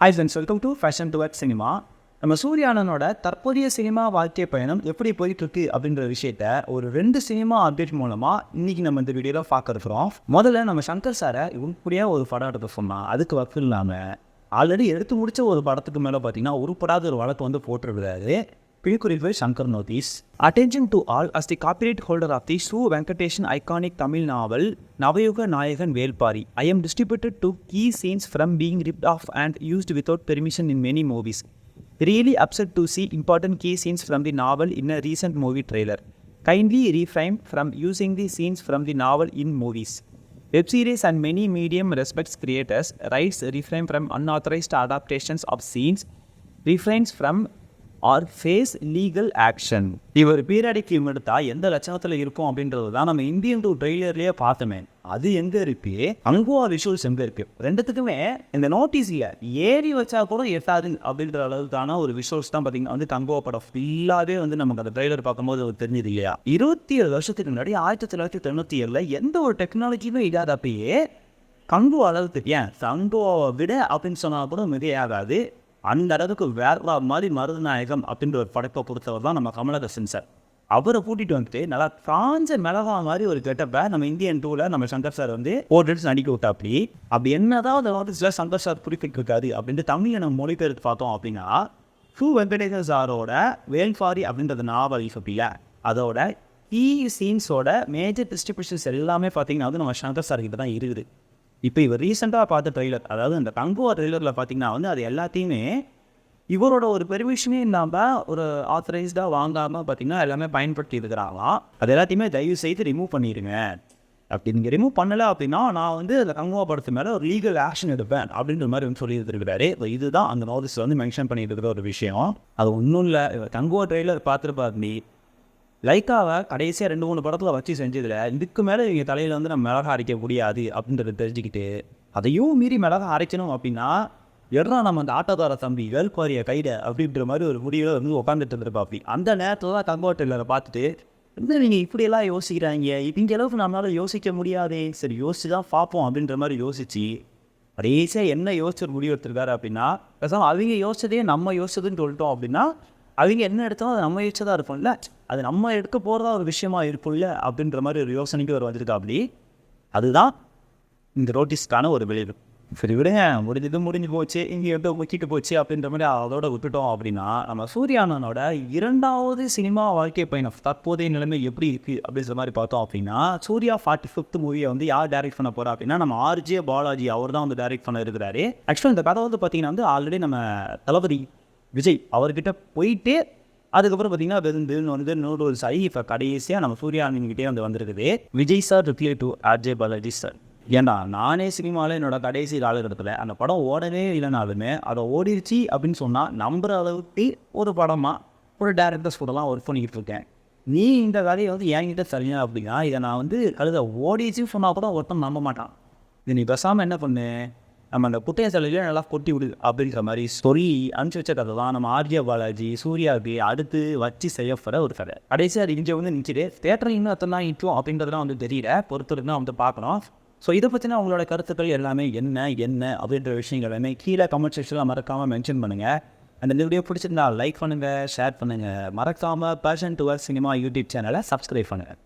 Hi friends, welcome to fashion toward cinema. நம்ம சூர்யானனோட தற்போதைய cinema வாழ்க்கை பயணம் எப்படி போயிட்டுருக்கு அப்படின்ற விஷயத்த ஒரு 2 சினிமா அப்டேட் மூலமாக இன்றைக்கி நம்ம இந்த வீடியோவில் பார்க்க இருக்கிறோம். முதல்ல நம்ம சங்கர் சாரை இப்படியாக ஒரு படம் எடுக்க சொன்னால் அதுக்கு வக்கு இல்லாமல் ஆல்ரெடி எடுத்து முடித்த ஒரு படத்துக்கு மேலே பார்த்தீங்கன்னா உருப்படாத ஒரு வழக்கு வந்து போட்டுருக்காரு. பின்குறிப்பு Shankar notice. Attention to all as the copyright holder of the Su Venkatesan iconic Tamil novel Navayuga Nayagan Velpari. I am distributed to key scenes from being ripped off and used without permission in many movies. Really upset to see important key scenes from the novel in a recent movie trailer. Kindly refrain from using the scenes from the novel in movies. Web series and many medium respects creators rights refrain from unauthorized adaptations of scenes. Refrains from or face legal action. இவர் periodic film எடுத்தால் எந்த லட்சணத்தில் இருக்கும் அப்படின்றது தான் நம்ம Indian two ட்ரெய்லர்லேயே பார்த்தோமே. அது எங்கே இருக்கு, அங்குவா விஷுவல்ஸ் எங்கே இருக்குது, ரெண்டுத்துக்குமே இந்த நோட்டீஸில் ஏறி வச்சா கூட எட்டாது அப்படின்ற அளவுக்கான ஒரு விஷுவல்ஸ் தான் பார்த்தீங்கன்னா வந்து கங்குவா படம் ஃபுல்லாகவே வந்து நமக்கு அந்த ட்ரெய்லர் பார்க்கும்போது அது தெரிஞ்சது இல்லையா. 27 வருஷத்துக்கு முன்னாடி 1997 எந்த ஒரு டெக்னாலஜியுமே இல்லாதப்பயே கங்குவா அளவுக்கு ஏன் கங்குவாவை விட அப்படின்னு சொன்னால் கூட மிகையாகாது. அந்த அளவுக்கு வேற மாதிரி மருதநாயகம் அப்படின்ற ஒரு படைப்பை பொறுத்தவர் தான் நம்ம கமலஹாசன் சார். அவரை கூட்டிகிட்டு வந்துட்டு நல்லா காஞ்ச மிளகா மாதிரி ஒரு கெட்டப்பை நம்ம இந்தியன் டூவில் நம்ம சங்கர் சார் வந்து போட்டு நடிக்க விட்டா. அப்படி என்னதான் அந்த நோட்டீஸில் சங்கர் சார் குறிப்பிட்டிருக்காரு அப்படின்ட்டு தமிழை நம்ம மொழிபெயர்த்து பார்த்தோம் அப்படின்னா சு வெங்கடேசன் சாரோட வேல்பாரி அப்படின்றது நாவல் இல்லை, அதோட கீ சீன்ஸோட மேஜர் டிஸ்ட்ரிபியூஷன்ஸ் எல்லாமே பார்த்தீங்கன்னா வந்து நம்ம சங்கர் சார் கிட்ட தான் இருக்குது. இப்போ இவர் ரீசெண்டாக பார்த்த ட்ரெய்லர், அதாவது இந்த கங்குவா ட்ரெய்லரில் பார்த்தீங்கன்னா வந்து அது எல்லாத்தையுமே இவரோட ஒரு பெர்மிஷனே இல்லாமல் ஒரு ஆத்தரைஸ்டாக வாங்காமல் பார்த்தீங்கன்னா எல்லாமே பயன்படுத்தி இருக்கிறாங்களாம். அது எல்லாத்தையுமே தயவு செய்து ரிமூவ் பண்ணிடுங்க. அப்படி நீங்கள் ரிமூவ் பண்ணலை அப்படின்னா நான் வந்து அந்த கங்குவா படத்து மேலே ஒரு லீகல் ஆக்ஷன் எடுப்பேன் அப்படின்ற மாதிரி வந்து சொல்லியிருக்கிறாரு. இதுதான் அந்த நோட்டீஸில் வந்து மென்ஷன் பண்ணிட்டு இருக்கிற ஒரு விஷயம். அது ஒன்றும் இல்லை, கங்குவா ட்ரெய்லர் பார்த்துருப்பாரு. லைக்காவை கடைசியாக 2-3 படத்தில் வச்சு செஞ்சதில் இதுக்கு மேலே இவங்க தலையில் வந்து நம்ம மிளகா அரைக்க முடியாது அப்படின்றத தெரிஞ்சுக்கிட்டு அதையும் மீறி மிளகா அரைக்கணும் அப்படின்னா எட்ரா நம்ம அந்த ஆட்டோக்கார தம்பி வேல்பாரியை கைடு அப்படின்ற மாதிரி ஒரு முடிவில் வந்து உட்காந்துட்டு இருந்திருப்பாப்பி. அந்த நேரத்தில் தான் கங்குவா ட்ரெய்லரை பார்த்துட்டு என்ன நீங்கள் இப்படியெல்லாம் யோசிக்கிறாங்க, இந்த அளவுக்கு நம்மளால் யோசிக்க முடியாதே, சரி யோசிச்சு தான் பார்ப்போம் அப்படின்ற மாதிரி யோசிச்சு கடைசியாக என்ன யோசிச்சு ஒரு முடிவு எடுத்திருக்காரு அப்படின்னா பேசாமல் அவங்க யோசிச்சதே நம்ம யோசிச்சதுன்னு சொல்லிட்டோம் அப்படின்னா அவங்க என்ன எடுத்தாலும் அது நம்ம யோசிச்சதாக இருக்கும்ல, அது நம்ம எடுக்க போகிறதா ஒரு விஷயமா இருக்கும்ல அப்படின்ற மாதிரி ஒரு யோசனைக்கு ஒரு வந்திருக்கா. அதுதான் இந்த நோட்டீஸ்க்கான ஒரு விளைவு. சரி விடுங்க, முடிஞ்சு போச்சு, இங்கே வந்து முக்கிட்டு போச்சு அப்படின்ற மாதிரி அதோட விட்டுட்டோம் அப்படின்னா நம்ம சூர்யானனோட 2வது சினிமா வாழ்க்கை பயணம் தற்போதைய நிலைமை எப்படி இருக்குது அப்படின்ற மாதிரி பார்த்தோம் அப்படின்னா சூர்யா 45th மூவியை வந்து யார் டைரக்ட் பண்ண போகிறா அப்படின்னா நம்ம ஆர்ஜே பாலாஜி அவர் தான் வந்து டைரக்ட் பண்ண இருக்கிறாரு. ஆக்சுவலாக இந்த கதை வந்து பார்த்தீங்கன்னா வந்து ஆல்ரெடி நம்ம தளபதி விஜய் அவர்கிட்ட போயிட்டு அதுக்கப்புறம் பார்த்தீங்கன்னா வந்து நூறு சாரி இப்போ கடைசியாக நம்ம சூர்யானன்கிட்டே வந்து வந்திருக்குது. Vijay sir reply to RJ Balaji sir, ஏன்னா நானே சினிமாவில் என்னோட கடைசி காலகட்டத்தில் அந்த படம் ஓடவே இல்லைனாலுமே அதை ஓடிடுச்சு அப்படின்னு சொன்னால் நம்புகிற அளவுக்கு ஒரு படமாக ஒரு டேரக்டர்ஸ் கூடலாம் ஒர்க் பண்ணிக்கிட்டு இருக்கேன். நீ இந்த கதையை வந்து என்கிட்ட சரியா அப்படின்னா இதை நான் வந்து கழுத ஓடிச்சுன்னு சொன்னால் கூட ஒருத்தன் நம்ப மாட்டான். இது நீ பேசாமல் என்ன பண்ணு, நம்ம அந்த குட்டைய சிலையிலே நல்லா கொட்டி விடு அப்படிங்கிற மாதிரி சொல்லி அனுப்பிச்சி வச்ச கதை தான் நம்ம ஆர்ஜே பாலாஜி சூர்யாவுக்கு அடுத்து வச்சு செய்யப்படுற ஒரு கதை. கடைசியாக அது இங்கே வந்து நிற்கிது தேட்டர் இன்னும் அத்தனை தான் நிற்கும் அப்படின்றதுலாம் வந்து தெரியல, பொறுத்தருக்கு தான் வந்து பார்க்கணும். ஸோ இதை பற்றின அவங்களோட கருத்துக்கள் எல்லாமே என்ன அப்படின்ற விஷயங்கள் எல்லாமே கீழே கமெண்ட் செக்ஷனில் மறக்காமல் மென்ஷன் பண்ணுங்கள். அந்த வீடியோ பிடிச்சிருந்தா லைக் பண்ணுங்கள், ஷேர் பண்ணுங்கள், மறக்காமல் பேஷன் டுவர்ட்ஸ் சினிமா யூடியூப் சேனலை சப்ஸ்கிரைப் பண்ணுங்கள்.